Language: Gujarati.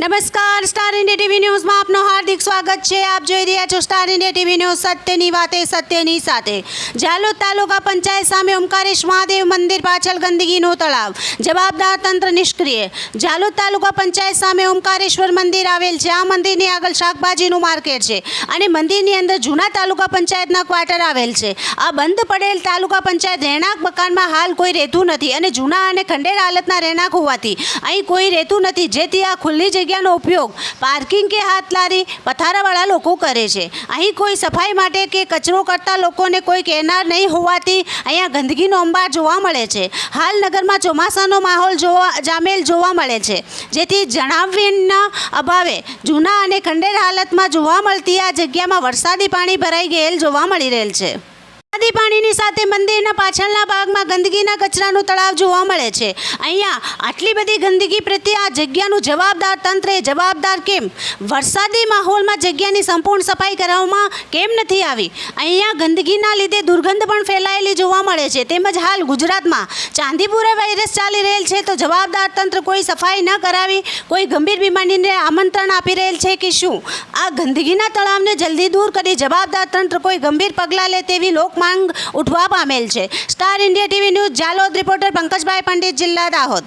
નમસ્કાર, સ્ટાર ઇન્ડિયા ટીવી ન્યૂઝમાં આપનું હાર્દિક સ્વાગત છે। આપ જોઈ રહ્યા છો સ્ટાર ઇન્ડિયા ટીવી ન્યૂઝ, સત્યની વાતે સત્યની સાથે। ઝાલોદ તાલુકા પંચાયત સામે ઓમકારેશ મહાદેવ મંદિર પાછળ ગંદકીનો તળાવ, જવાબદાર તંત્ર નિષ્ક્રિય। ઝાલોદ તાલુકા પંચાયત સામે ઓમકારેશ્વર મંદિર આવેલ છે। આ મંદિરની આગળ શાકભાજીનું માર્કેટ છે અને મંદિરની અંદર જૂના તાલુકા પંચાયતના ક્વાર્ટર આવેલ છે। આ બંધ પડેલ તાલુકા પંચાયત રહેણાંક મકાનમાં હાલ કોઈ રહેતું નથી અને જૂના અને ખંડેર હાલતના રહેણાંક હોવાથી અહીં કોઈ રહેતું નથી, જેથી આ ખુલ્લી જગ્યાનો ઉપયોગ પાર્કિંગ કે હાથ લારી પથારાવાળા લોકો કરે છે। અહીં કોઈ સફાઈ માટે કે કચરો કરતા લોકોને કોઈ કહેનાર નહીં હોવાથી અહીંયા ગંદકીનો અંબાર જોવા મળે છે। હાલ નગરમાં ચોમાસાનો માહોલ જામેલ જોવા મળે છે, જેથી જણાવ્યાના અભાવે જૂના અને ખંડેર હાલતમાં જોવા મળતી આ જગ્યામાં વરસાદી પાણી ભરાઈ ગયેલ જોવા મળી રહેલ છે। વરસાદી પાણીની સાથે મંદિરના પાછળના ભાગમાં ગંદકીના કચરાનું તળાવ જોવા મળે છે। અહીંયા આટલી બધી ગંદકી પ્રત્યે આ જગ્યાનું જવાબદાર તંત્રે જવાબદાર કેમ? વરસાદી માહોલમાં જગ્યાની સંપૂર્ણ સફાઈ કરવામાં કેમ નથી આવી? અહીંયા ગંદકીના લીધે દુર્ગંધ પણ ફેલાયેલી જોવા મળે છે। તેમજ હાલ ગુજરાતમાં ચાંદીપુરા વાયરસ ચાલી રહેલ છે, તો જવાબદાર તંત્ર કોઈ સફાઈ ન કરાવી કોઈ ગંભીર બીમારીને આમંત્રણ આપી રહેલ છે કે શું? આ ગંદકીના તળાવને જલ્દી દૂર કરી જવાબદાર તંત્ર કોઈ ગંભીર પગલાં લે તેવી લોક માંગ ઉઠવા પામેલ છે। Star India TV news Jhalod, reporter Pankajbhai Pandit, જિલ્લા દાહોદ।